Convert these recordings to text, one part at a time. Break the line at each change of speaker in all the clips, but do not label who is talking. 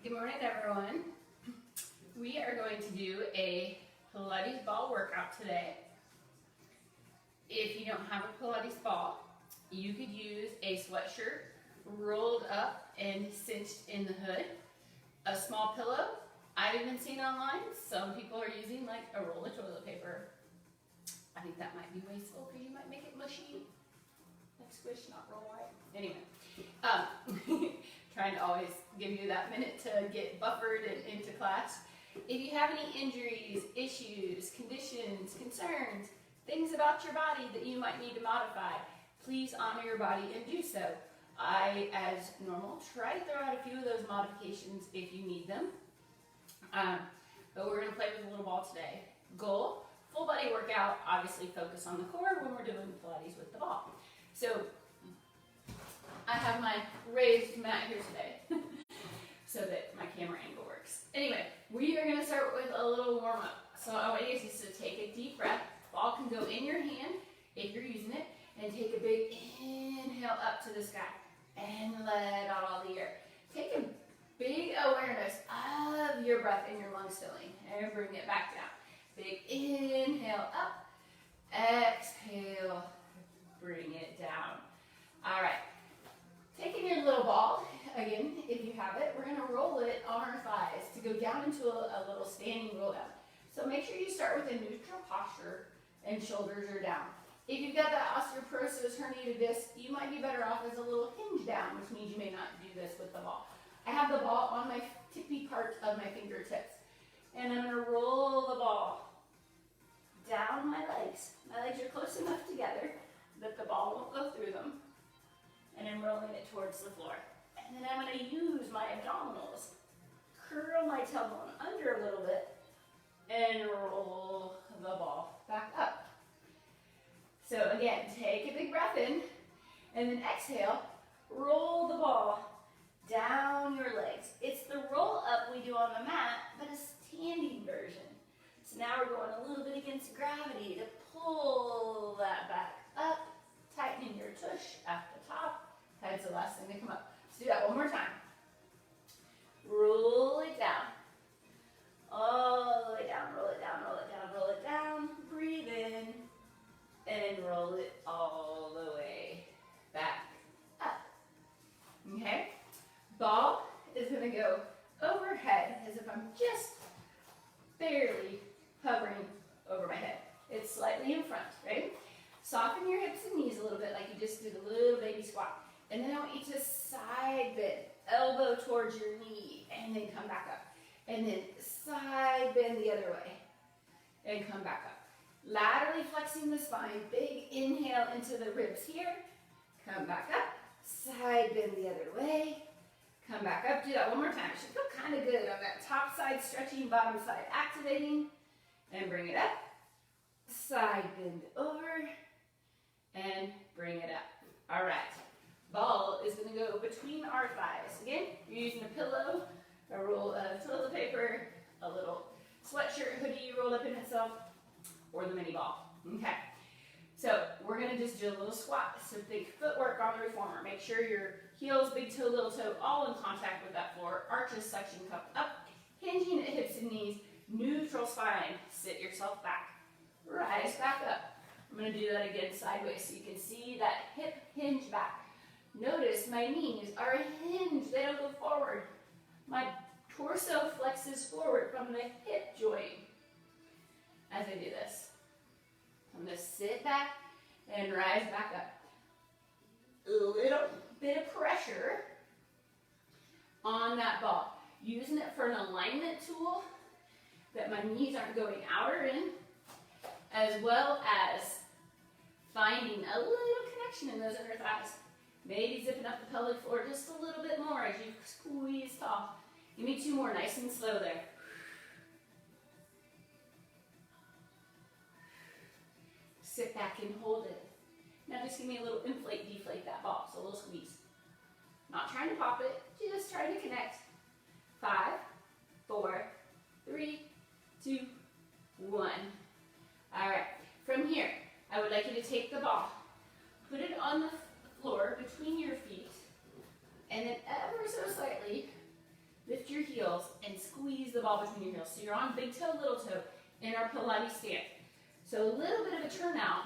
Good morning, everyone. We are going to do a Pilates ball workout today. If you don't have a Pilates ball, you could use a sweatshirt rolled up and cinched in the hood, a small pillow. I've even seen online some people are using like a roll of toilet paper. I think that might be wasteful because you might make it mushy. Like squish, not roll right. Anyway, trying to always give you that minute to get buffered and into class. If you have any injuries, issues, conditions, concerns, things about your body that you might need to modify, please honor your body and do so. I, as normal, try to throw out a few of those modifications if you need them. But we're going to play with a little ball today. Goal, full body workout, obviously focus on the core when we're doing Pilates with the ball. So I have my raised mat here today so that my camera angle works. Anyway, we are going to start with a little warm up. So I want you just to take a deep breath. Ball can go in your hand if you're using it, and take a big inhale up to the sky and let out all the air. Take a big awareness of your breath in your lungs filling and bring it back down. Big inhale up, exhale, bring it down. All right, taking your little ball, again, if you have it, we're gonna roll it on our thighs to go down into a little standing roll down. So make sure you start with a neutral posture and shoulders are down. If you've got that osteoporosis, herniated disc, you might be better off as a little hinge down, which means you may not do this with the ball. I have the ball on my tippy part of my fingertips, and I'm gonna roll the ball down my legs. My legs are close enough together that the ball won't go through them, and I'm rolling it towards the floor. And then I'm gonna use my abdominals, curl my tailbone under a little bit, and roll the ball back up. So again, take a big breath in, and then exhale, roll the ball down your legs. It's the roll up we do on the mat, but a standing version. So now we're going a little bit against gravity to pull that back up, tightening your tush at the top. Head's the last thing to come up. Let's do that one more time. Roll it down. All the way down, roll it down, roll it down, roll it down. Breathe in and roll it all the way back up. Okay? Ball is going to go overhead as if I'm just barely hovering over my head. It's slightly in front, right? Soften your hips and knees a little bit like you just did a little baby squat. And then I want you to side bend, elbow towards your knee, and then come back up. And then side bend the other way, and come back up. Laterally flexing the spine, big inhale into the ribs here, come back up, side bend the other way, come back up. Do that one more time. It should feel kind of good on that top side stretching, bottom side activating, and bring it up. Side bend over, and bring it up. All right. Ball is going to go between our thighs. Again, you're using a pillow, a roll of toilet paper, a little sweatshirt hoodie rolled up in itself, or the mini ball. Okay. So we're going to just do a little squat. So think footwork on the reformer. Make sure your heels, big toe, little toe, all in contact with that floor. Arches, suction cup up, hinging at hips and knees, neutral spine. Sit yourself back. Rise back up. I'm going to do that again sideways so you can see that hip hinge back. Notice my knees are hinged, they don't go forward. My torso flexes forward from the hip joint as I do this. I'm going to sit back and rise back up. A little bit of pressure on that ball. Using it for an alignment tool that my knees aren't going out or in, as well as finding a little connection in those inner thighs. Maybe zipping up the pelvic floor just a little bit more as you squeeze tall. Give me two more, nice and slow there. Sit back and hold it. Now just give me a little inflate, deflate that ball, so a little squeeze. Not trying to pop it, just trying to connect. 5, 4, 3, 2, 1. All right, from here, I would like you to take the ball, put it on the floor between your feet, and then ever so slightly lift your heel squeeze the ball between your heels. So you're on big toe, little toe in our Pilates stance. So a little bit of a turnout.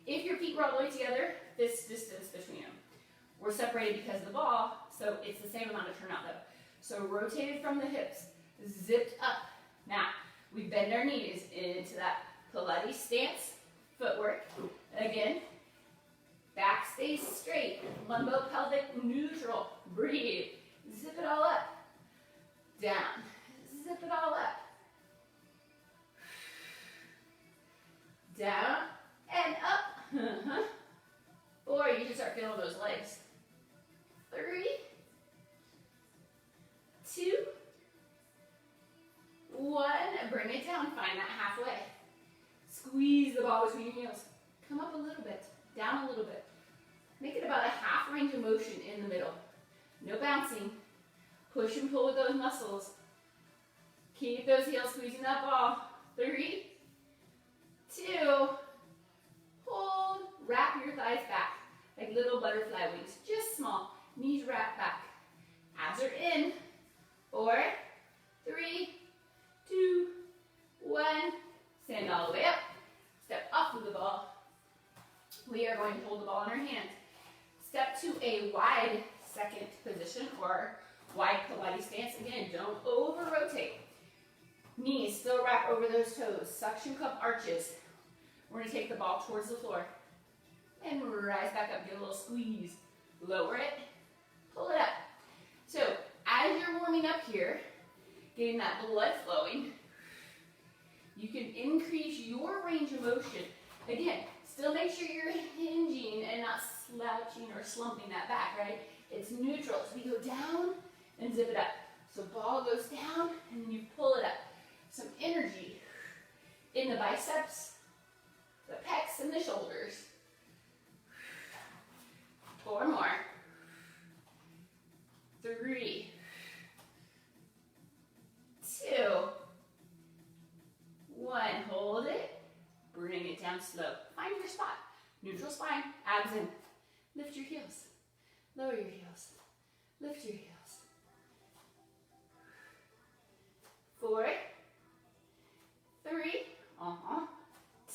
If your feet were all the way together, this distance between them. We're separated because of the ball, so it's the same amount of turnout though. So rotated from the hips, zipped up. Now, we bend our knees into that Pilates stance footwork. Again, back stays straight, lumbo-pelvic neutral. Breathe. Zip it all up. Down. Zip it all up. Down and up. 4, you should start feeling those legs. 3, 2, 1. Bring it down. Find that halfway. Squeeze the ball between your heels. Come up a little bit. Down a little bit. Make it about a half range of motion in the middle. No bouncing. Push and pull with those muscles. Keep those heels squeezing that ball. 3, 2, hold. Wrap your thighs back like little butterfly wings. Just small. Knees wrap back. Abs are in. 4, 3, 2, 1. Stand all the way up. Step off of the ball. We are going to hold the ball in our hand. Step to a wide second position or wide Pilates stance. Again, don't over-rotate. Knees still wrap over those toes. Suction cup arches. We're going to take the ball towards the floor. And rise back up. Get a little squeeze. Lower it. Pull it up. So, as you're warming up here, getting that blood flowing, you can increase your range of motion. Again, still make sure you're hinging and not slouching or slumping that back, right? It's neutral. So we go down and zip it up. So ball goes down and then you pull it up. Some energy in the biceps, the pecs, and the shoulders. 4 more. 3, 2, 1. Hold it. Bring it down slow. Find your spot. Neutral spine. Abs in. Lift your heels. Lower your heels. Lift your heels. 4, 3,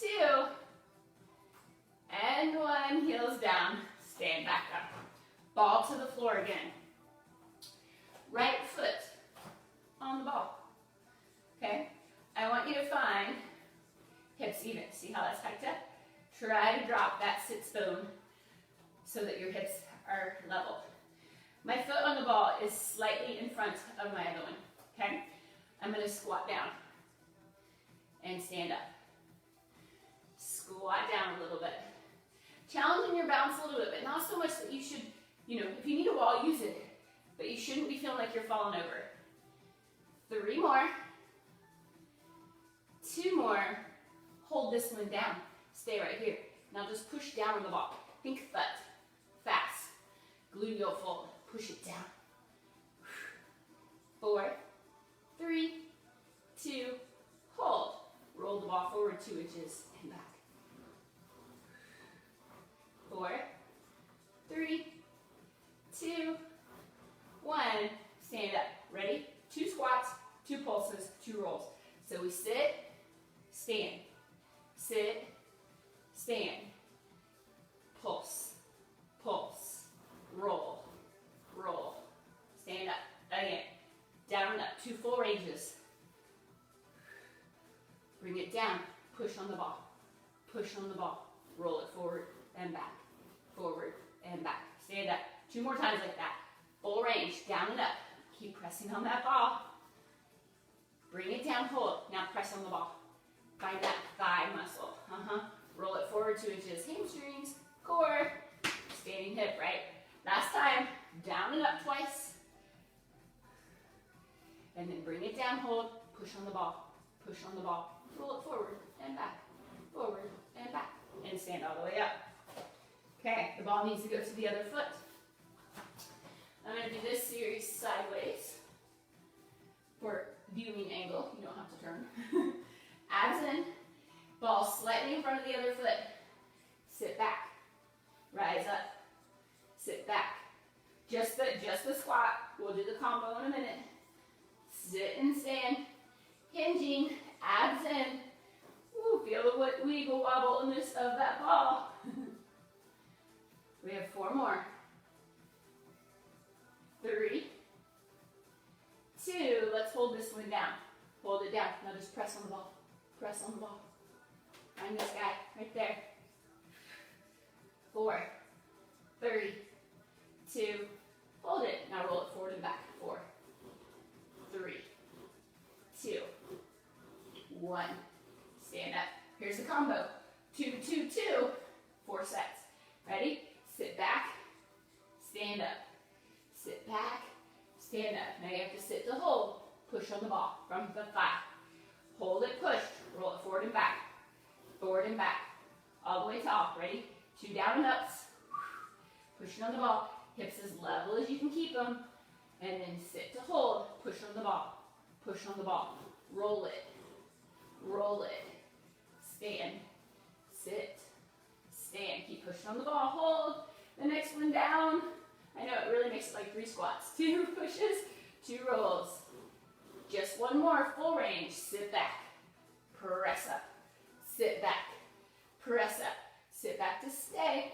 2, and 1. Heels down. Stand back up. Ball to the floor again. Right foot on the ball. Okay? I want you to find hips even. See how that's hiked up? Try to drop that sits bone so that your hips are level. My foot on the ball is slightly in front of my other one. Okay? I'm going to squat down and stand up. Squat down a little bit. Challenging your balance a little bit, but not so much that you should, if you need a wall, use it. But you shouldn't be feeling like you're falling over. 3 more. 2 more. Hold this one down. Stay right here. Now just push down on the ball. Think foot. Fast. Gluteal fold. Push it down. 4, 3, 2, hold. Roll the ball forward 2 inches and back. 4, 3, 2, 1. Stand up. Ready? 2 squats, 2 pulses, 2 rolls. So we sit, stand, sit, stand, pulse, pulse, roll, roll. Stand up. Again. Down and up. 2 full ranges. Bring it down. Push on the ball. Push on the ball. Roll it forward and back. Forward and back. Stand up. 2 more times like that. Full range. Down and up. Keep pressing on that ball. Bring it down. Hold. Now press on the ball. Find that thigh muscle. Roll it forward 2 inches. Hamstrings. Core. Standing hip, right? Last time. Down and up twice. And then bring it down. Hold. Push on the ball. Push on the ball. Roll it forward and back. Forward and back. And stand all the way up. Okay, the ball needs to go to the other foot. I'm going to do this series sideways for viewing angle. You don't have to turn. Abs in. Ball slightly in front of the other foot. Sit back. Rise up. Sit back. Just the squat. We'll do the combo in a minute. Sit and stand. this one down. Hold it down. Now just press on the ball. Press on the ball. Find this guy right there. 4, 3, 2, hold it. Now roll it forward and back. 4, 3, 2, 1. Stand up. Here's the combo. 2, 2, 2. 4 sets. Ready? Sit back. Stand up. Sit back. Stand up. Now you have to sit to hold. Push on the ball from the 5. Hold it, push. Roll it forward and back. Forward and back. All the way tall. Ready? 2 down and ups. Pushing on the ball. Hips as level as you can keep them. And then sit to hold. Push on the ball. Push on the ball. Roll it. Roll it. Stand. Sit. Stand. Keep pushing on the ball. Hold. The next one down. I know it really makes it like 3 squats. 2 pushes. 2 rolls. Just one more. Full range. Sit back. Press up. Sit back. Press up. Sit back to stay.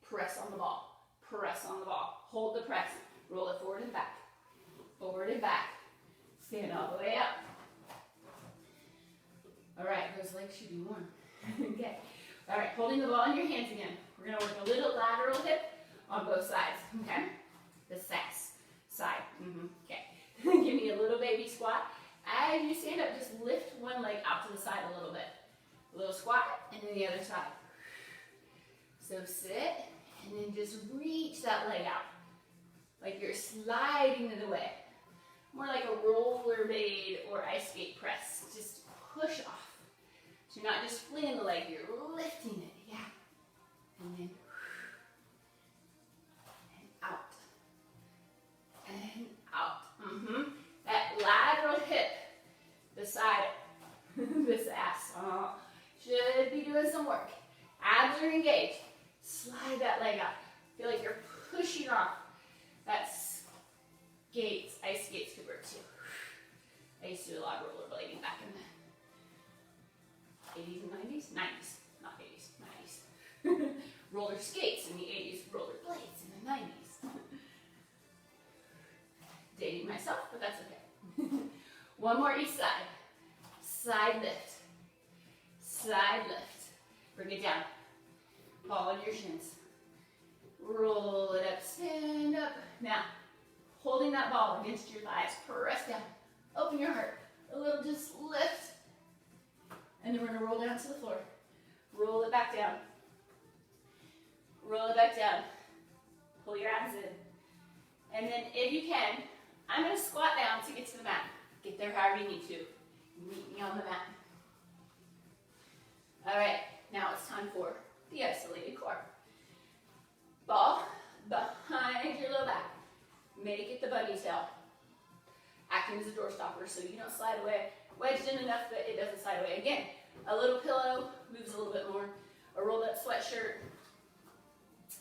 Press on the ball. Press on the ball. Hold the press. Roll it forward and back. Forward and back. Stand all the way up. All right, those legs should be warm. Okay. All right, holding the ball in your hands again. We're going to work a little lateral hip on both sides. Okay? The sass side. Okay. Give me a little baby squat. As you stand up, just lift one leg out to the side a little bit. A little squat, and then the other side. So sit, and then just reach that leg out. Like you're sliding it away. More like a rollerblade or ice skate press. Just push off. So you're not just flinging the leg, you're lifting it. Yeah. And then and out. And out. That lateral hip, the side, this ass, should be doing some work. Abs are engaged. Slide that leg out. Feel like you're pushing off. That's skates. Ice skates could work too. I used to do a lot of rollerblading back in the 80s and 90s? 90s, not 80s, 90s. Roller skates in the 80s, roller blades in the 90s. Dating myself, but that's okay. One more each side. Side lift. Side lift. Bring it down. Ball on your shins. Roll it up, stand up. Now, holding that ball against your thighs, press down. Open your heart. A little just lift. And then we're going to roll down to the floor. Roll it back down. Roll it back down. Pull your abs in. And then if you can, I'm going to squat down to get to the mat. Get there however you need to. Meet me on the mat. All right, now it's time for the isolated core. Ball behind your low back. Make it the bunny tail. Acting as a door stopper so you don't slide away. Wedged in enough that it doesn't slide away. Again, a little pillow moves a little bit more. A rolled up sweatshirt.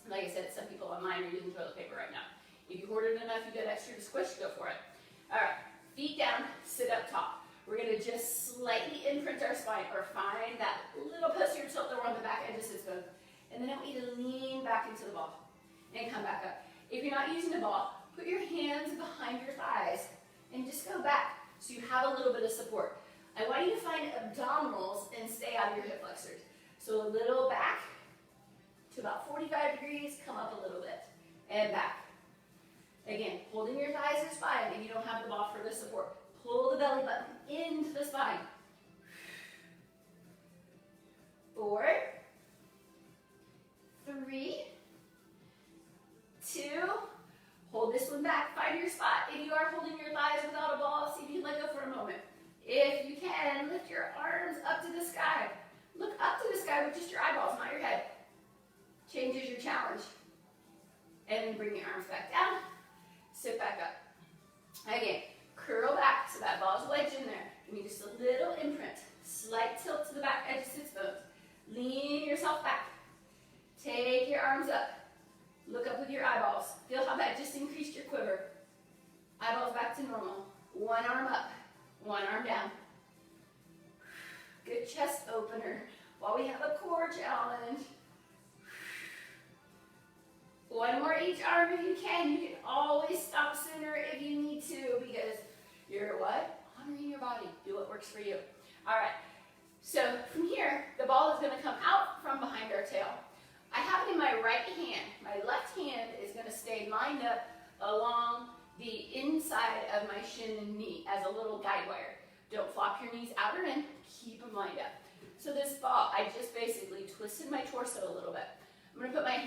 Like I said, some people online are using toilet paper right now. If you hoarded enough, you got extra to squish, go for it. All right, feet down, sit up tall. We're going to just slightly imprint our spine or find that little posterior tilt that we're on the back edge of sits bone. And then I want you to lean back into the ball and come back up. If you're not using the ball, put your hands behind your thighs and just go back so you have a little bit of support. I want you to find abdominals and stay out of your hip flexors. So a little back to about 45 degrees, come up a little bit, and back. Again, holding your thighs is fine if you don't have the ball for the support. Pull the belly button into the spine. 4, 3, 2, hold this one back, find your spot. If you are holding your thighs without a ball, see if you can let go for a moment. If you can, lift your arms up to the sky. Look up to the sky with just your eyeballs, not your head. Changes your challenge. And then bring your arms back down, sit back up. Again, curl back so that ball's wedged in there. Give me just a little imprint. Slight tilt to the back edge of sits bones. Lean yourself back. Take your arms up. Look up with your eyeballs. Feel how that just increased your quiver. Eyeballs back to normal. One arm up, one arm down. Good chest opener while we have a core challenge. One more each arm if you can. You can always stop sooner if you need to because you're what? Honoring works for you. All right, so from here, the ball is gonna come out from behind our tail. I have it in my right hand. My left hand is gonna stay lined up along the inside of my shin and knee as a little guide wire. Don't flop your knees out or in, keep them lined up. So this ball, I just basically twisted my torso a little bit. I'm gonna put my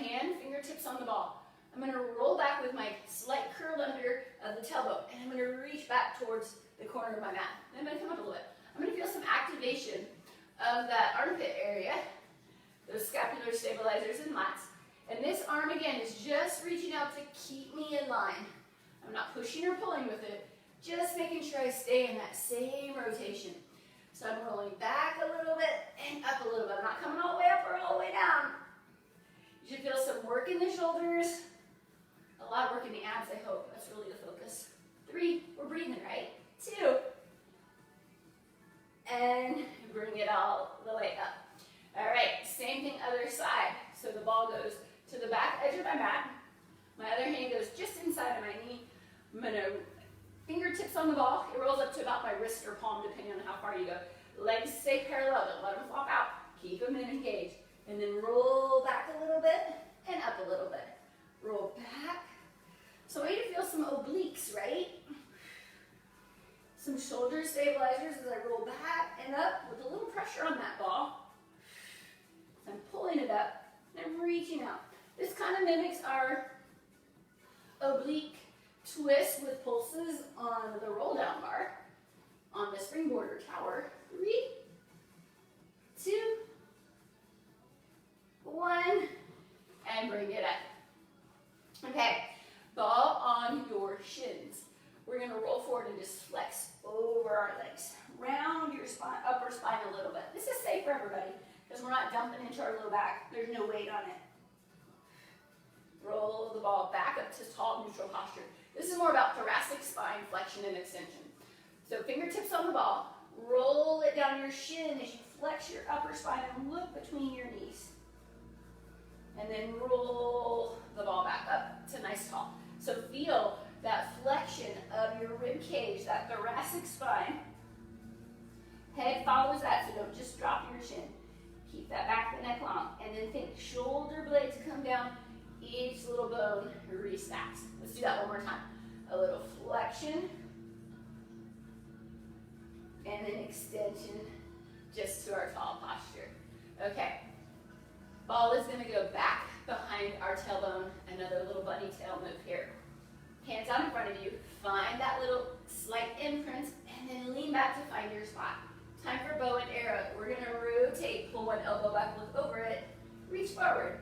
fingertips on the ball. I'm gonna roll back with my slight curl under of the tailbone, and I'm gonna reach back towards the corner of my mat. And I'm gonna come up a little bit. I'm gonna feel some activation of that armpit area, those scapular stabilizers and lats. And this arm again is just reaching out to keep me in line. I'm not pushing or pulling with it, just making sure I stay in that same rotation. So I'm rolling back a little bit and up a little bit. I'm not coming all the way up or all the way down. You should feel some work in the shoulders, a lot of work in the abs, I hope. That's really the focus. 3, we're breathing, right? 2, and bring it all the way up. All right, same thing other side. So the ball goes to the back edge of my mat. My other hand goes just inside of my knee. I'm gonna fingertips on the ball. It rolls up to about my wrist or palm, depending on how far you go. Legs stay parallel, don't let them flop out. Keep them engaged. And then roll back a little bit and up a little bit. Roll back. So I want you to feel some obliques, right? Some shoulder stabilizers as I roll back and up with a little pressure on that ball. I'm pulling it up and I'm reaching out. This kind of mimics our oblique twist with pulses on the roll down bar on the springboard or tower. 3, 2, 1, and bring it up. Okay, ball on your shins. We're going to roll forward and just flex over our legs. Round your spine, upper spine a little bit. This is safe for everybody because we're not dumping into our low back. There's no weight on it. Roll the ball back up to tall, neutral posture. This is more about thoracic spine flexion and extension. So fingertips on the ball. Roll it down your shin as you flex your upper spine and look between your knees. And then roll the ball back up to nice tall. So feel that flexion of your rib cage, that thoracic spine. Head follows that, so don't just drop your chin. Keep that back of the neck long. And then think shoulder blades come down, each little bone restacks. Let's do that one more time. A little flexion, and then extension just to our tall posture. Okay, ball is gonna go back behind our tailbone, another little bunny tail move here. Hands out in front of you, find that little slight imprint, and then lean back to find your spot. Time for bow and arrow. We're gonna rotate, pull one elbow back, look over it, reach forward.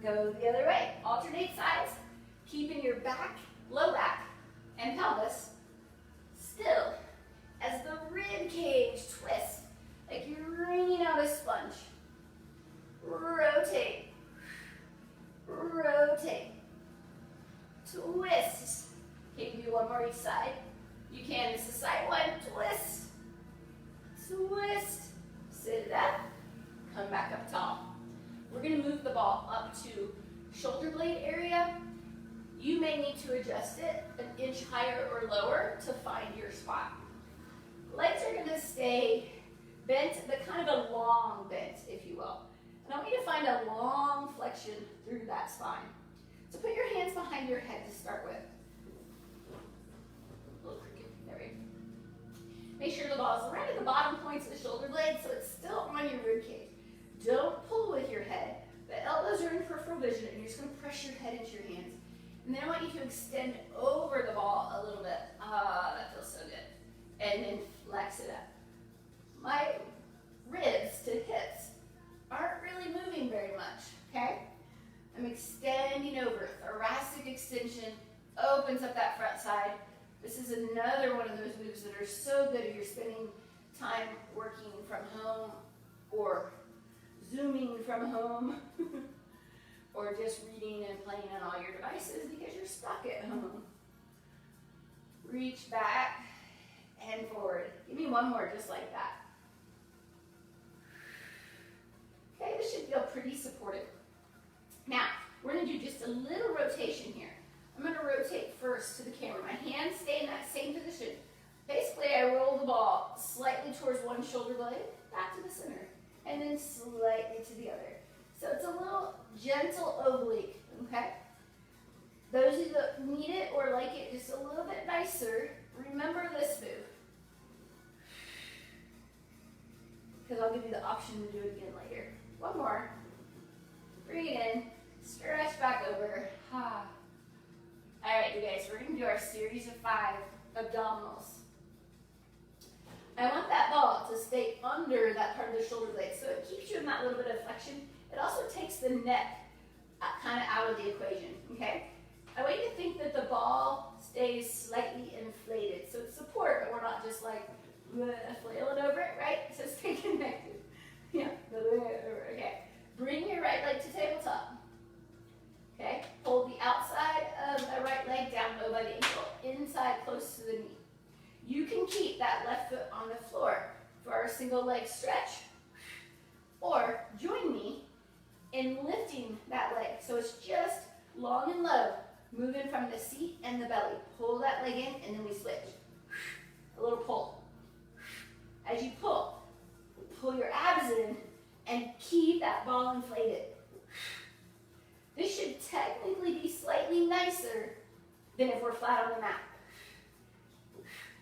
Go the other way. Alternate sides, keeping your back, low back, and pelvis still as the rib cage twist, like you're wringing out a sponge. Rotate, rotate, twist. Okay, do one more each side. You can, this is side one, twist, twist, sit it up, come back up tall. We're gonna move the ball up to shoulder blade area. You may need to adjust it an inch higher or lower to find your spot. Legs are gonna stay bent, but kind of a long bent, if you will. And I want you to find a long flexion through that spine. So put your hands behind your head to start with. A little crooked, there we go. Make sure the ball is right at the bottom points of the shoulder blade so it's still on your rib cage. Don't pull with your head. The elbows are in peripheral vision and you're just going to press your head into your hands. And then I want you to extend over the ball a little bit. Ah, that feels so good. And then flex it up. My ribs to hips aren't really moving very much, okay? I'm extending over. Thoracic extension opens up that front side. This is another one of those moves that are so good if you're spending time working from home or Zooming from home or just reading and playing on all your devices because you're stuck at home. Reach back and forward. Give me one more just like that. Okay, this should feel pretty supportive. Now, we're going to do just a little rotation here. I'm going to rotate first to the camera. My hands stay in that same position. Basically, I roll the ball slightly towards leg back to the center, and then slightly to the other. So it's a little gentle oblique, okay? Those of you that need it or like it just a little bit nicer, remember this move. Because I'll give you the option to do it again later. One more. Bring it in, stretch back over. All right, you guys, we're gonna do our series of 5 abdominals. I want that ball to stay under that part of the shoulder blade, so it keeps you in that little bit of flexion. It also takes the neck kind of out of the equation, okay? I want you to think that the ball stays slightly inflated, so it's support, but we're not just like flailing over it, right? So stay connected. Yeah, okay. Bring your right leg to tabletop. Okay, hold the outside of the right leg down low by the ankle, inside close to the knee. You can keep that left foot on the floor for our single leg stretch, or join me in lifting that leg. So it's just long and low, moving from the seat and the belly. Pull that leg in, and then we switch. A little pull. As you pull your abs in, and keep that ball inflated. This should technically be slightly nicer than if we're flat on the mat.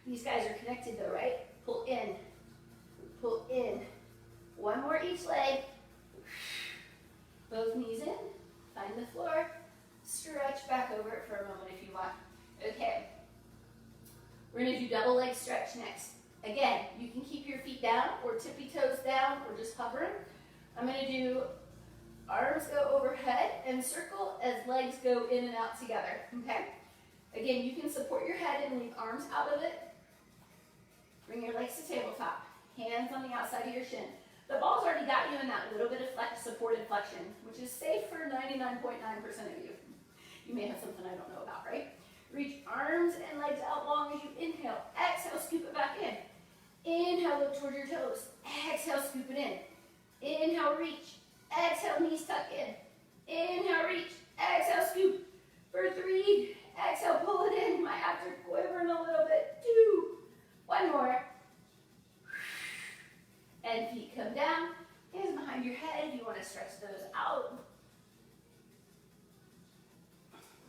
These guys are connected though, right? Pull in, pull in. One more each leg. Both knees in, find the floor. Stretch back over it for a moment if you want. Okay, we're gonna do double leg stretch next. Again, you can keep your feet down or tippy toes down or just hovering. I'm gonna do arms go overhead and circle as legs go in and out together, okay? Again, you can support your head and leave arms out of it. Bring your legs to tabletop. Hands on the outside of your shin. The ball's already got you in that little bit of supported flexion, which is safe for 99.9% of you. You may have something I don't know about, right? Reach arms and legs out long as you inhale. Exhale, scoop it back in. Inhale, look toward your toes. Exhale, scoop it in. Inhale, reach. Exhale, knees tuck in. Inhale, reach. Exhale, scoop. For 3. Exhale, pull it in. My abs are quivering a little bit. 2. One more. And feet come down. Hands behind your head if you want to stretch those out.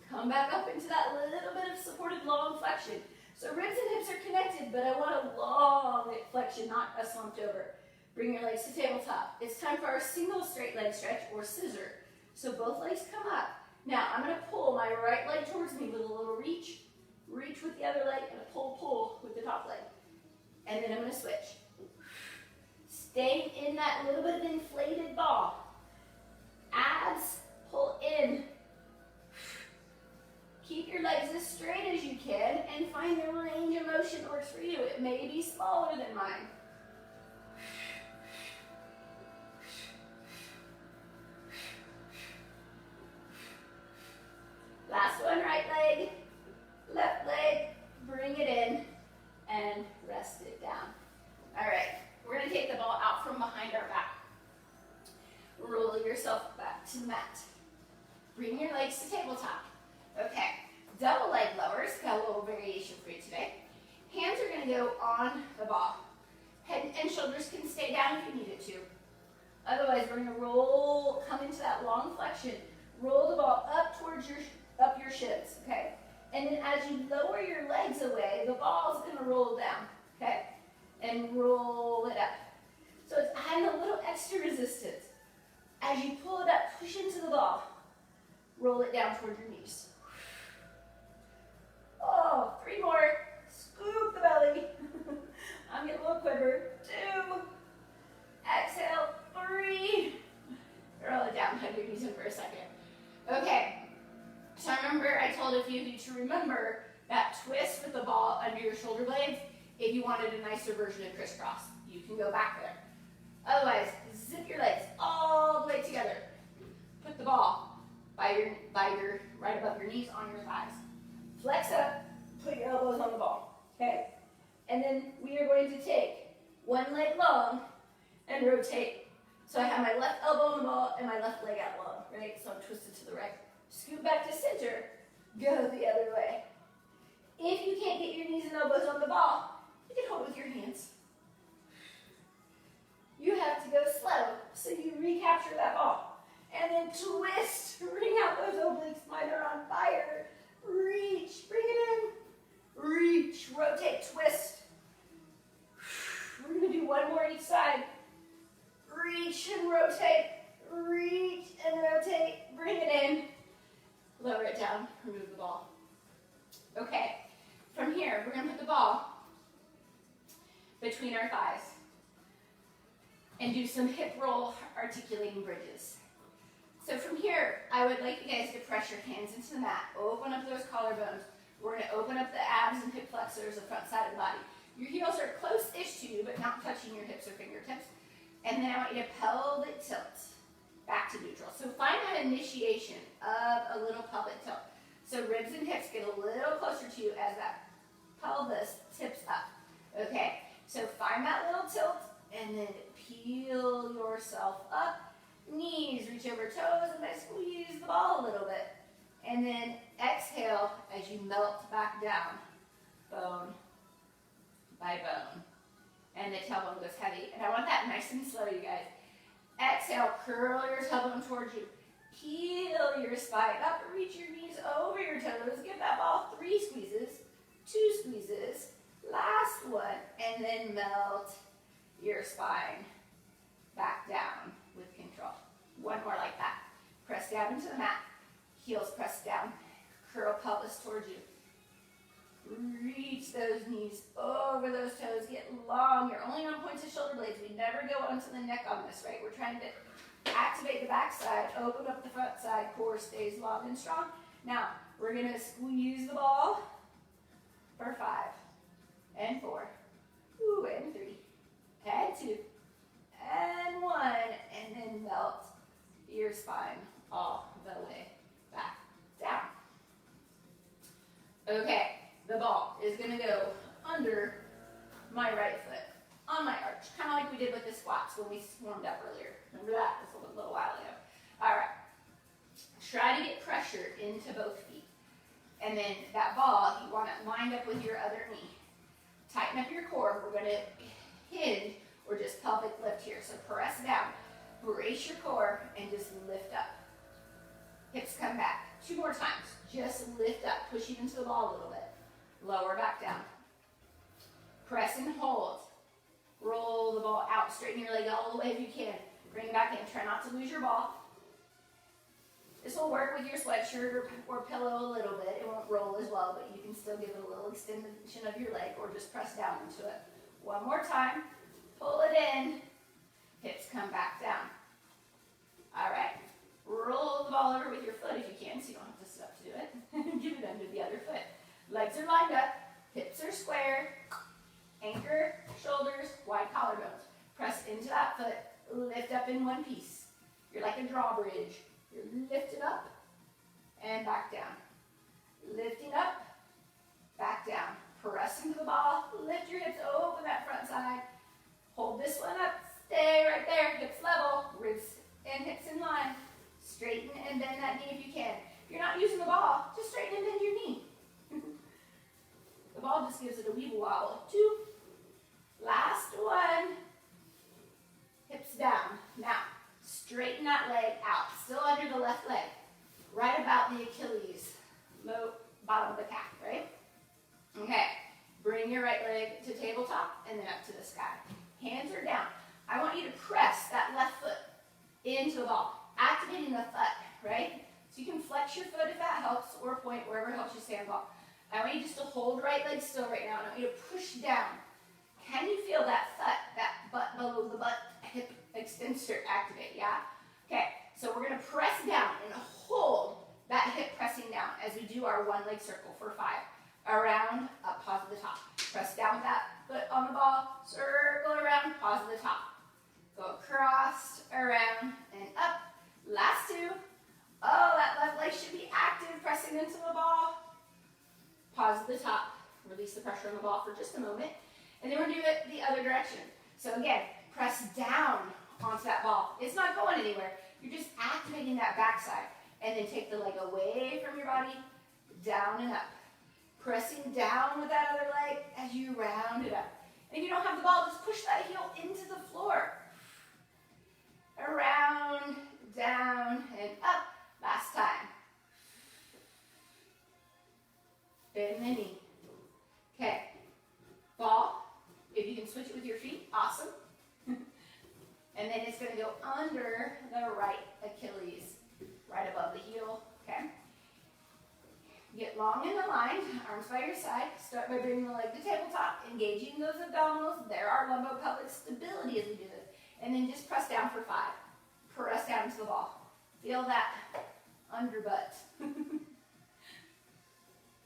Come back up into that little bit of supported long flexion. So ribs and hips are connected, but I want a long flexion, not a slumped over. Bring your legs to tabletop. It's time for our single straight leg stretch, or scissor. So both legs come up. Now I'm going to pull my right leg towards me with a little reach. Reach with the other leg, and a pull with the top leg. And then I'm going to switch. Staying in that little bit of inflated ball. Abs, pull in. Keep your legs as straight as you can and find the range of motion that works for you. It may be smaller than mine. Last one, right leg, left leg, bring it in and rest it down. All right, we're gonna take the ball out from behind our back. Roll yourself back to the mat. Bring your legs to tabletop. Okay, double leg lowers, got a little variation for you today. Hands are gonna go on the ball. Head and shoulders can stay down if you need it to. Otherwise, we're gonna roll, come into that long flexion. Roll the ball up towards up your shins, okay? And then as you lower your legs away, the ball's gonna roll down, okay? And roll it up. So it's adding a little extra resistance. As you pull it up, push into the ball. Roll it down toward your knees. Oh, 3 more. Scoop the belly. I'm getting a little quiver. 2. Exhale. 3. Roll it down. Hug your knees in for a second. Okay. So remember, I told a few of you to remember that twist with the ball under your shoulder blades. If you wanted a nicer version of crisscross, you can go back there. Otherwise, zip your legs all the way together. Put the ball by your right above your knees on your thighs. Flex up, put your elbows on the ball, okay? And then we are going to take one leg long and rotate. So I have my left elbow on the ball and my left leg out long, right? So I'm twisted to the right. Scoot back to center, go the other way. If you can't get your knees and elbows on the ball, you can hold it with your hands. recapture that ball. And then twist, bring out those obliques, mine are on fire. Reach, bring it in. Reach, rotate, twist. We're gonna do one more each side. Reach and rotate, reach and rotate, bring it in. Lower it down, remove the ball. Okay, from here, we're gonna put the ball between our thighs and do some hip roll articulating bridges. So from here, I would like you guys to press your hands into the mat, open up those collarbones. We're gonna open up the abs and hip flexors, the front side of the body. Your heels are close-ish to you, but not touching your hips or fingertips. And then I want you to pelvic tilt back to neutral. So find that initiation of a little pelvic tilt. So ribs and hips get a little closer to you as that pelvis tips up. Okay, so find that little tilt and then peel yourself up. Knees reach over toes and then squeeze the ball a little bit. And then exhale as you melt back down, bone by bone. And the tailbone goes heavy. And I want that nice and slow, you guys. Exhale, curl your tailbone towards you. Peel your spine up, reach your knees over your toes. Give that ball 3 squeezes, 2 squeezes, last one, and then melt your spine back down with control. One more like that. Press down into the mat, heels press down, curl pelvis towards you. Reach those knees over those toes, get long. You're only on points of shoulder blades. We never go onto the neck on this, right? We're trying to activate the back side, open up the front side, core stays long and strong. Now, we're gonna squeeze the ball for 5, and 4, ooh, and 3, and 2, and 1, and then melt your spine all the way back down. Okay. The ball is going to go under my right foot, on my arch, kind of like we did with the squats when we warmed up earlier. Remember that? This was a little while ago. All right. Try to get pressure into both feet. And then that ball, you want it lined up with your other knee. Tighten up your core. We're going to hinge or just pelvic lift here. So press down, brace your core, and just lift up. Hips come back. 2 more times. Just lift up, pushing into the ball a little bit. Lower back down. Press and hold. Roll the ball out. Straighten your leg all the way if you can. Bring it back in. Try not to lose your ball. This will work with your sweatshirt or pillow a little bit. It won't roll as well, but you can still give it a little extension of your leg or just press down into it. One more time. Pull it in. Hips come back down. All right. Roll the ball over with your foot if you can, so you don't have to sit up to do it. Give it under the other foot. Legs are lined up, hips are square, anchor, shoulders, wide collarbones. Press into that foot, lift up in one piece. You're like a drawbridge. You're lifted up and back down. Lifting up, back down. Press into the ball, lift your hips, open that front side. Hold this one up, stay right there, hips level, ribs and hips in line. Straighten and bend that knee if you can. If you're not using the ball, just straighten and bend your knee. The ball just gives it a weeble wobble. 2. Last one. Hips down. Now, straighten that leg out. Still under the left leg. Right about the Achilles. Low, bottom of the calf, right? Okay. Bring your right leg to tabletop and then up to the sky. Hands are down. I want you to press that left foot into the ball. Activating the foot, right? So you can flex your foot if that helps, or point wherever it helps you stand ball. I want you just to hold right leg still right now. I want you to push down. Can you feel that foot, that butt below the butt, hip extensor activate, yeah? Okay, so we're gonna press down and hold that hip pressing down as we do our one leg circle for 5. Around, up, pause at the top. Press down with that foot on the ball, circle around, pause at the top. Go across, around, and up. Last 2. Oh, that left leg should be active, pressing into the ball. Pause at the top. Release the pressure on the ball for just a moment. And then we're going to do it the other direction. So again, press down onto that ball. It's not going anywhere. You're just activating that backside. And then take the leg away from your body, down and up. Pressing down with that other leg as you round it up. And if you don't have the ball, just push that heel into the floor. Around Bend the knee. Okay. Ball. If you can switch it with your feet, awesome. And then it's going to go under the right Achilles, right above the heel. Okay. Get long in the line, arms by your side. Start by bringing the leg to tabletop, engaging those abdominals. There are lumbo-pelvic stability as we do this. And then just press down for 5. Press down to the ball. Feel that under butt.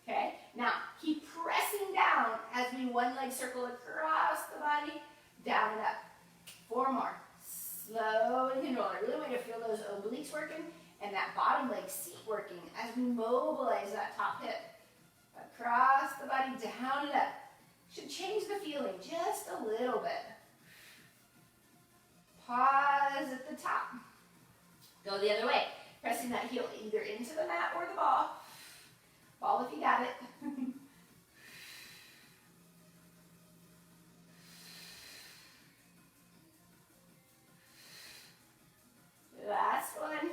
Okay, now keep pressing down as we one leg circle across the body, down and up. 4 more. Slow and control. I really want you to feel those obliques working and that bottom leg seat working as we mobilize that top hip. Across the body, down and up. Should change the feeling just a little bit. Pause at the top. Go the other way. Pressing that heel either into the mat or the ball. Ball if you got it. Last one.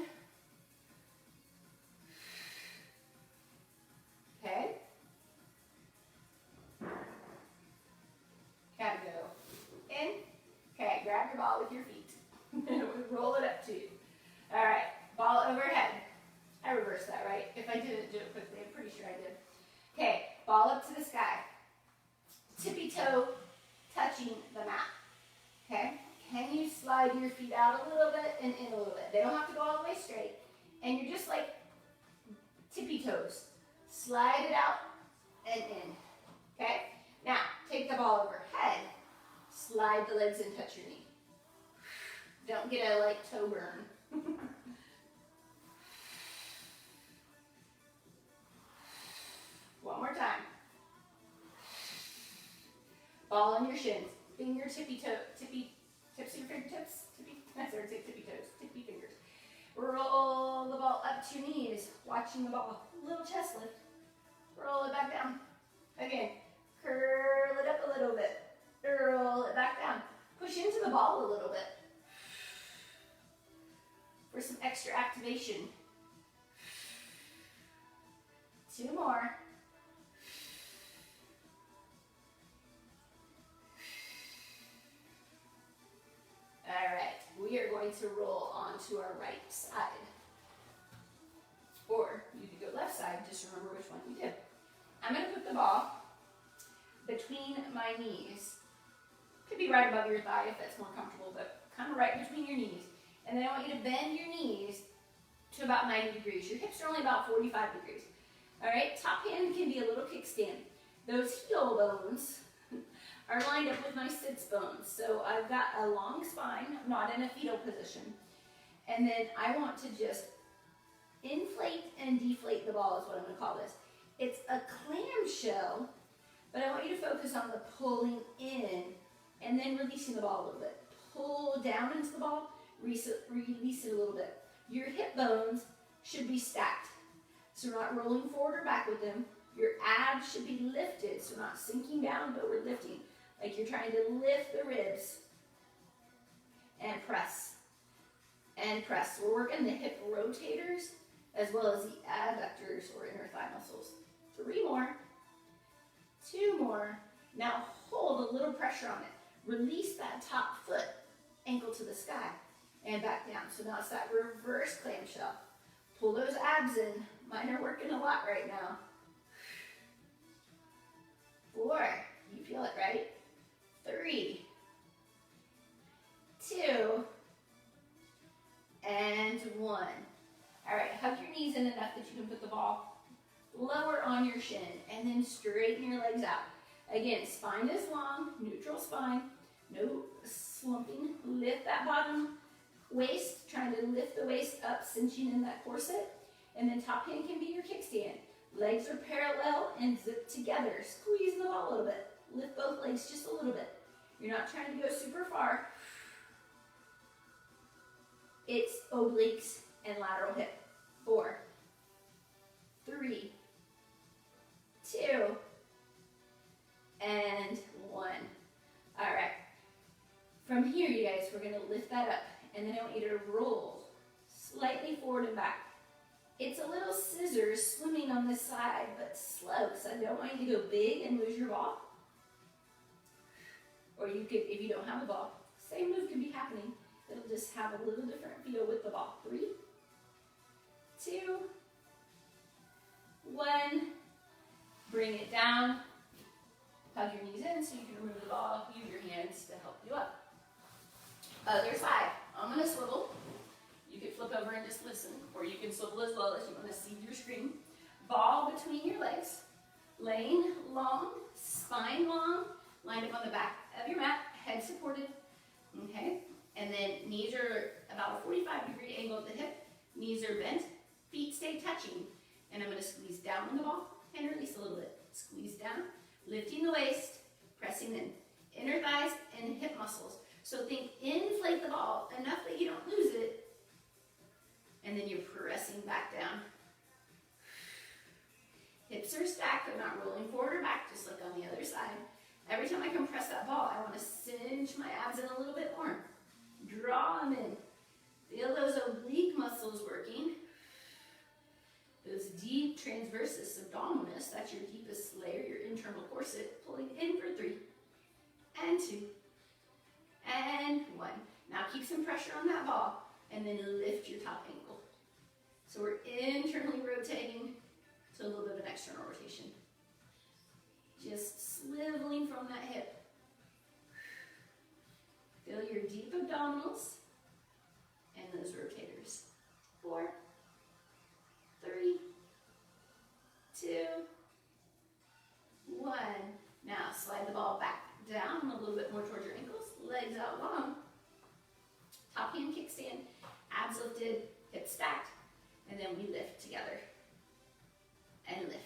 Okay. Gotta go in. Okay, grab your ball with your feet. Roll it up too. All right, ball overhead. I reversed that, right? If I didn't do it quickly, I'm pretty sure I did. Okay, ball up to the sky. Tippy toe touching the mat. Okay, can you slide your feet out a little bit and in a little bit? They don't have to go all the way straight. And you're just like tippy toes. Slide it out and in. Okay, now take the ball overhead. Slide the legs and touch your knee. Don't get a like toe burn. One more time. Ball on your shins. Finger tips of your fingertips. I started to say tippy toes. Tippy fingers. Roll the ball up to your knees. Watching the ball. Little chest lift. Roll it back down. Again. Curl it up a little bit. Roll it back down. Push into the ball a little bit. For some extra activation. 2 more. All right, we are going to roll onto our right side. Or you could go left side, just remember which one you did. I'm going to put the ball between my knees. Could be right above your thigh if that's more comfortable, but kind of right between your knees. And then I want you to bend your knees to about 90 degrees. Your hips are only about 45 degrees. All right, top hand can be a little kickstand. Those heel bones are lined up with my sits bones. So I've got a long spine, not in a fetal position. And then I want to just inflate and deflate the ball is what I'm going to call this. It's a clamshell, but I want you to focus on the pulling in and then releasing the ball a little bit. Pull down into the ball, release it a little bit. Your hip bones should be stacked. So we're not rolling forward or back with them. Your abs should be lifted, so we're not sinking down, but we're lifting. Like you're trying to lift the ribs. And press. And press. We're working the hip rotators as well as the adductors or inner thigh muscles. 3 more. 2 more. Now hold a little pressure on it. Release that top foot, ankle to the sky, and back down. So now it's that reverse clamshell. Pull those abs in. Mine are working a lot right now. 4. You feel it, right? 3. 2. And 1. All right, hug your knees in enough that you can put the ball lower on your shin and then straighten your legs out. Again, spine is long, neutral spine, no slumping. Lift that bottom waist, trying to lift the waist up, cinching in that corset. And then top hand can be your kickstand. Legs are parallel and zip together. Squeeze the ball a little bit. Lift both legs just a little bit. You're not trying to go super far. It's obliques and lateral hip. 4, 3, 2, and 1. All right. From here, you guys, we're going to lift that up. And then I want you to roll slightly forward and back. It's a little scissor swimming on this side, but slow, because I don't want you to go big and lose your ball. Or you could, if you don't have the ball, same move can be happening. It'll just have a little different feel with the ball. 3, 2, 1. Bring it down. Hug your knees in so you can remove the ball. Use your hands to help you up. Other side. I'm going to swivel. You can flip over and just listen, or you can swivel as well as you want to see your screen. Ball between your legs. Laying long, spine long, lined up on the back of your mat, head supported. Okay? And then knees are about a 45-degree angle at the hip. Knees are bent. Feet stay touching. And I'm going to squeeze down on the ball and release a little bit. Squeeze down, lifting the waist, pressing in. Inner thighs and hip muscles. So think inflate the ball enough that you don't lose it. And then you're pressing back down. Hips are stacked. They're not rolling forward or back, just like on the other side. Every time I compress that ball, I want to cinch my abs in a little bit more. Draw them in. Feel those oblique muscles working. Those deep transversus abdominis, that's your deepest layer, your internal corset, pulling in for 3, and 2, and 1. Now keep some pressure on that ball, and then lift your top ankle. So we're internally rotating to a little bit of an external rotation. Just swiveling from that hip. Feel your deep abdominals and those rotators. 4, 3, 2, 1. Now slide the ball back down a little bit more towards your ankles. Legs out long. Top hand kickstand. Abs lifted, hips stacked. And then we lift together. And lift.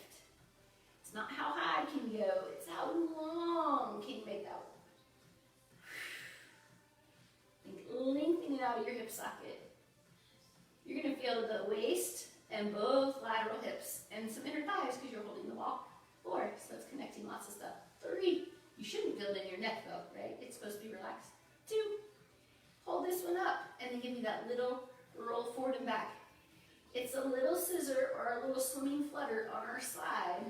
It's not how high can you go, it's how long can you make that. Think lengthening it out of your hip socket. You're going to feel the waist and both lateral hips and some inner thighs because you're holding the ball. 4, so it's connecting lots of stuff. 3, you shouldn't feel it in your neck though, right? It's supposed to be relaxed. 2, hold this one up and then give me that little roll forward and back. It's a little scissor or a little swimming flutter on our side,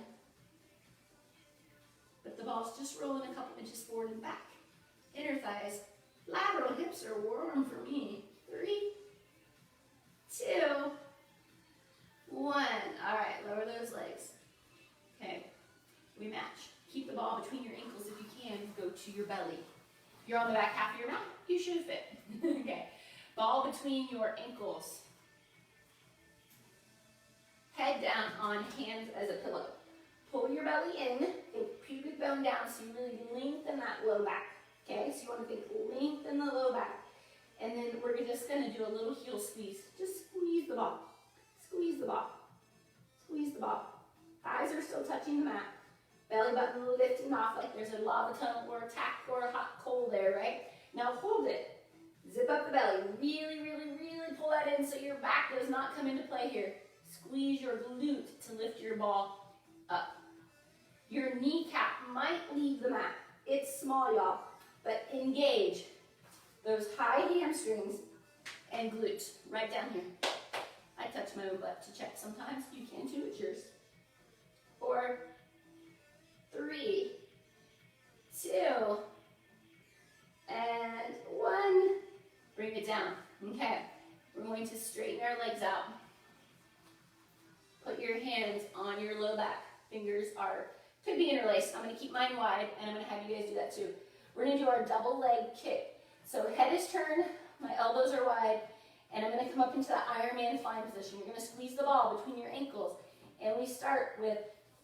but the ball's just rolling a couple inches forward and back. Inner thighs, lateral hips are warm for me. 3, 2, 1. All right, lower those legs. Okay, we match. Keep the ball between your ankles if you can. Go to your belly. If you're on the back half of your mat, you should fit. Okay, ball between your ankles. Head down on hands as a pillow. Pull your belly in, think pubic bone down so you really lengthen that low back. Okay, so you want to think lengthen the low back. And then we're just going to do a little heel squeeze. Just squeeze the ball. Squeeze the ball. Squeeze the ball. Thighs are still touching the mat. Belly button lifting off like there's a lava tunnel or a tack or a hot coal there, right? Now hold it. Zip up the belly. Really, really, really pull that in so your back does not come into play here. Squeeze your glute to lift your ball up. Your kneecap might leave the mat. It's small, y'all, but engage those high hamstrings and glutes right down here. I touch my own butt to check sometimes. You can too, it's yours. 4, 3, 2, and 1. Bring it down. Okay, we're going to straighten our legs out. Put your hands on your low back. Fingers could be interlaced. I'm going to keep mine wide, and I'm going to have you guys do that too. We're going to do our double leg kick. So head is turned, my elbows are wide, and I'm going to come up into that Iron Man flying position. You're going to squeeze the ball between your ankles, and we start with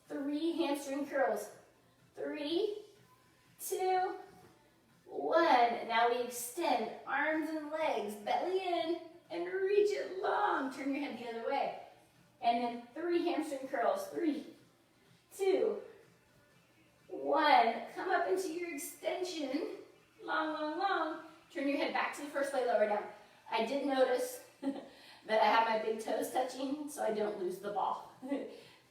3 hamstring curls. 3, 2, 1. Now we extend arms and legs, belly in, and reach it long. Turn your head the other way. And then 3 hamstring curls. 3, 2, 1. Come up into your extension. Long, long, long. Turn your head back to the first leg, lower down. I did notice that I have my big toes touching so I don't lose the ball.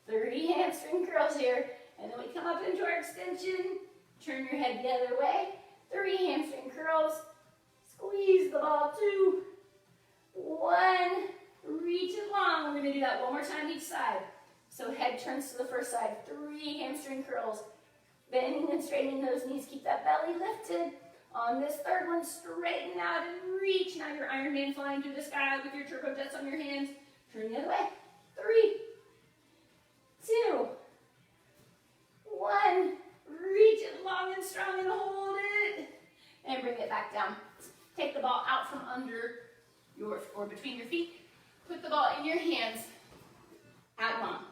3 hamstring curls here. And then we come up into our extension. Turn your head the other way. 3 hamstring curls. Squeeze the ball. 2, 1. reach it long. We're gonna do that one more time each side. So head turns to the first side, 3 hamstring curls. Bending and straightening those knees, keep that belly lifted. On this third one, straighten out and reach. Now your Iron Man flying through the sky with your turbo jets on your hands. Turn the other way. 3, 2, 1. Reach it long and strong and hold it. And bring it back down. Take the ball out from under or between your feet. Put the ball in your hands. Out long.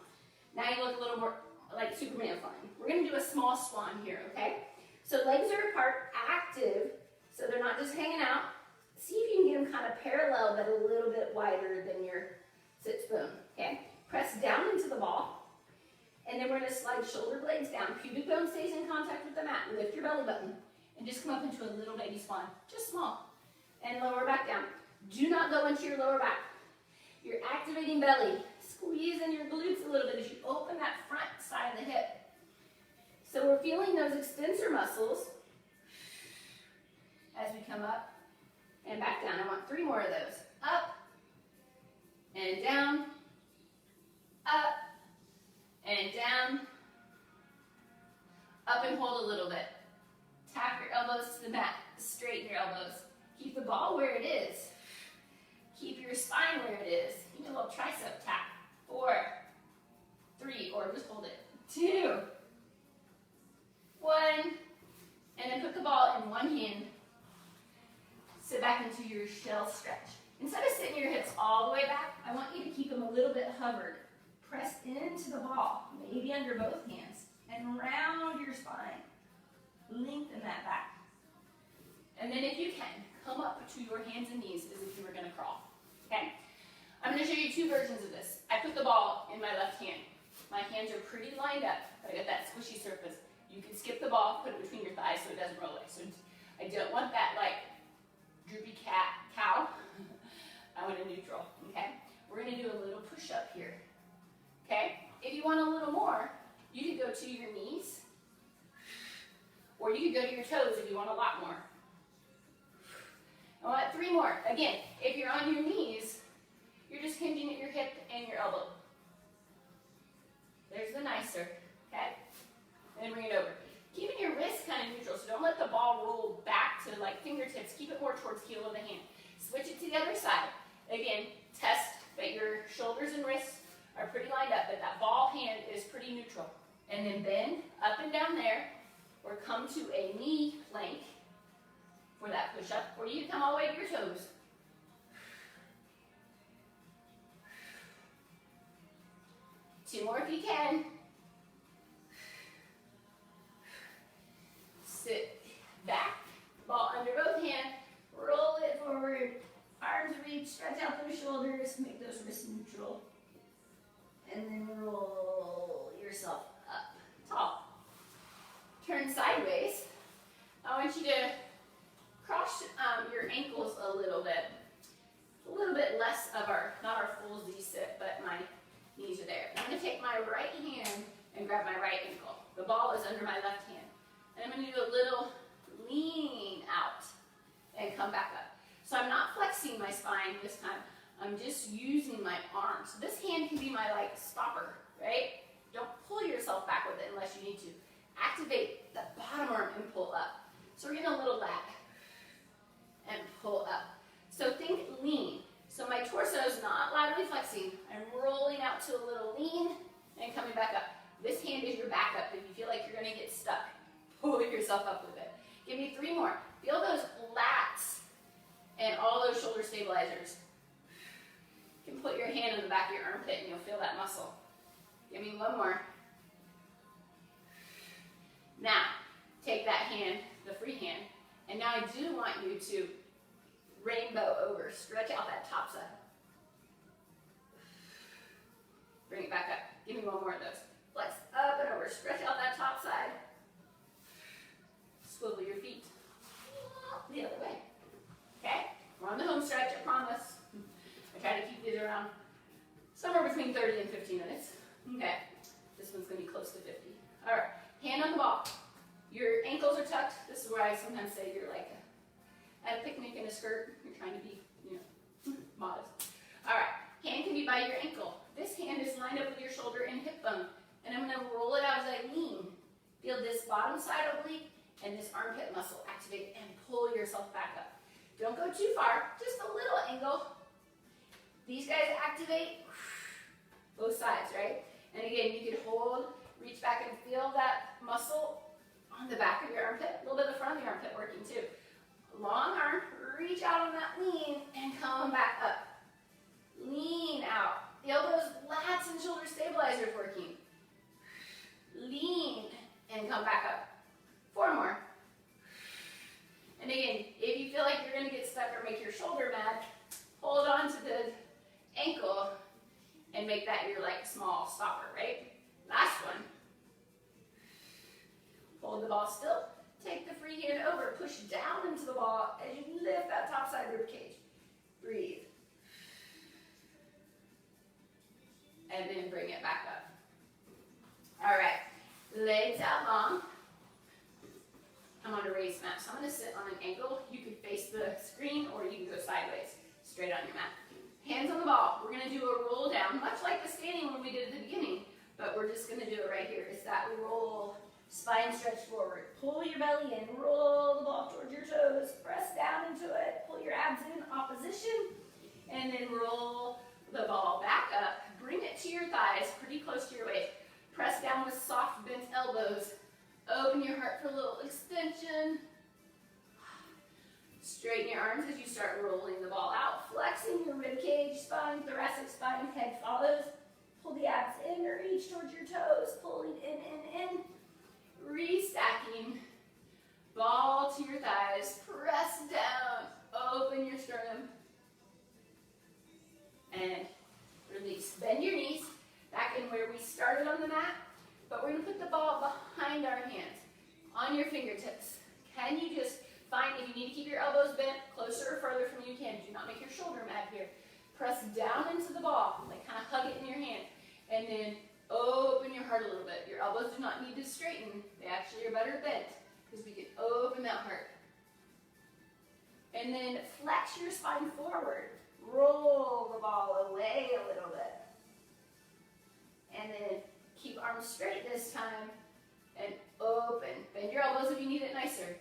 Now you look a little more like Superman flying. We're going to do a small swan here, okay? So legs are apart, active, so they're not just hanging out. See if you can get them kind of parallel, but a little bit wider than your sit bone, okay? Press down into the ball, and then we're going to slide shoulder blades down. Pubic bone stays in contact with the mat. Lift your belly button, and just come up into a little baby swan, just small, and lower back down. Do not go into your lower back. You're activating belly. Squeeze in your glutes a little bit as you open that front side of the hip. So we're feeling those extensor muscles as we come up and back down. I want 3 more of those. Up and down, up and down, up and hold a little bit. Tap your elbows to the mat, straighten your elbows. Keep the ball where it is. Keep your spine where it is. Give me a little tricep tap. 4, 3, or just hold it. 2, 1, and then put the ball in one hand. Sit back into your shell stretch. Instead of sitting your hips all the way back, I want you to keep them a little bit hovered. Press into the ball, maybe under both hands, and round your spine. Lengthen that back. And then if you can, come up to your hands and knees as if you were going to crawl. Okay? I'm going to show you 2 versions of this. I put the ball in my left hand. My hands are pretty lined up, but I got that squishy surface. You can skip the ball, put it between your thighs so it doesn't roll away. So I don't want that like droopy cow. I want a neutral, okay? We're going to do a little push-up here, okay? If you want a little more, you could go to your knees, or you could go to your toes if you want a lot more. I want 3 more. Again, if you're on your knees, you're just hinging at your hip and your elbow. There's the nicer, okay? And then bring it over. Keeping your wrist kind of neutral, so don't let the ball roll back to like fingertips. Keep it more towards heel of the hand. Switch it to the other side. Again, test that your shoulders and wrists are pretty lined up, but that ball hand is pretty neutral. And then bend up and down there, or come to a knee plank for that push-up, or you can come all the way to your toes. Two more if you can. Sit back, ball under both hands, roll it forward, arms reach, stretch out those shoulders, make those wrists neutral, and then roll yourself up, tall. Turn sideways. I want you to cross your ankles a little bit less of our, not our full Z sit, but my knees are there. I'm going to take my right hand and grab my right ankle. The ball is under my left hand. And I'm going to do a little lean out and come back up. So I'm not flexing my spine this time. I'm just using my arms. So this hand can be my like stopper, right? Don't pull yourself back with it unless you need to. Activate the bottom arm and pull up. So we're getting a little lat and pull up. So think lean. So my torso is not laterally flexing. I'm rolling out to a little lean and coming back up. This hand is your backup if you feel like you're going to get stuck. Pull yourself up with it. Give me 3 more. Feel those lats and all those shoulder stabilizers. You can put your hand in the back of your armpit and you'll feel that muscle. Give me 1 more. Now, take that hand, the free hand, and now I do want you to rainbow over. Stretch out that top side. Bring it back up. Give me 1 more of those. Flex up and over. Stretch out that top side. Swivel your feet the other way. Okay? We're on the home stretch, I promise. I try to keep these around somewhere between 30 and 15 minutes. Okay. This one's going to be close to 50. All right. Hand on the ball. Your ankles are tucked. This is where I sometimes say you're like at a picnic in a skirt. You're trying to be, modest. All right. Hand can be by your ankle. This hand is lined up with your shoulder and hip bone. And I'm gonna roll it out as I lean. Feel this bottom side oblique and this armpit muscle activate and pull yourself back up. Don't go too far, just a little angle. These guys activate both sides, right? And again, you can hold, reach back and feel that muscle on the back of your armpit, a little bit of the front of the armpit working too. Long arm, reach out on that lean and come back up. Lean out. The elbows, lats, and shoulder stabilizers working. Lean and come back up. 4 more. And again, if you feel like you're going to get stuck or make your shoulder mad, hold on to the ankle and make that your like small stopper, right? Last one. Hold the ball still. Take the free hand over. Push down into the ball as you lift that top side rib cage. Breathe. And then bring it back up. All right. Legs out long. I'm on a raised mat, so I'm going to sit on an angle. You can face the screen or you can go sideways, straight on your mat. Hands on the ball. We're going to do a roll down, much like the standing one we did at the beginning, but we're just going to do it right here. It's that roll, spine stretch forward. Pull your belly in, roll the ball towards your toes, press down into it, pull your abs in opposition, and then roll the ball back up. Bring it to your thighs, pretty close to your waist. Press down with soft bent elbows. Open your heart for a little extension. Straighten your arms as you start rolling the ball out. Flexing your rib cage, spine, thoracic spine, head follows. Pull the abs in or reach towards your toes. Pulling in. Restacking. Ball to your thighs. Press down. Open your sternum. And release. Bend your knees. Back in where we started on the mat. But we're going to put the ball behind our hands, on your fingertips. Can you just find, if you need to keep your elbows bent closer or further from you, you can. Do not make your shoulder mad here. Press down into the ball, like kind of hug it in your hand. And then open your heart a little bit. Your elbows do not need to straighten. They actually are better bent because we can open that heart. And then flex your spine forward. Roll the ball away a little bit. And then keep arms straight this time, and open. Bend your elbows if you need it nicer.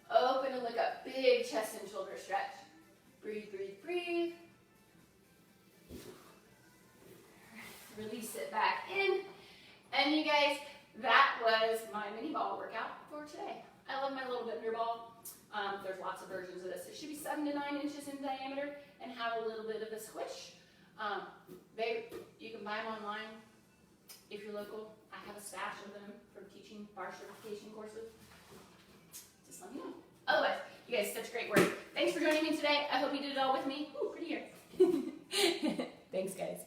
Open and look up. Big chest and shoulder stretch. Breathe, breathe, breathe. Release it back in. And you guys, that was my mini ball workout for today. I love my little bender ball. There's lots of versions of this. It should be 7 to 9 inches in diameter and have a little bit of a squish. You can buy them online. If you're local, I have a stash of them from teaching bar certification courses. Just let me know. Otherwise, you guys, such great work. Thanks for joining me today. I hope you did it all with me. Ooh, pretty here. Thanks, guys.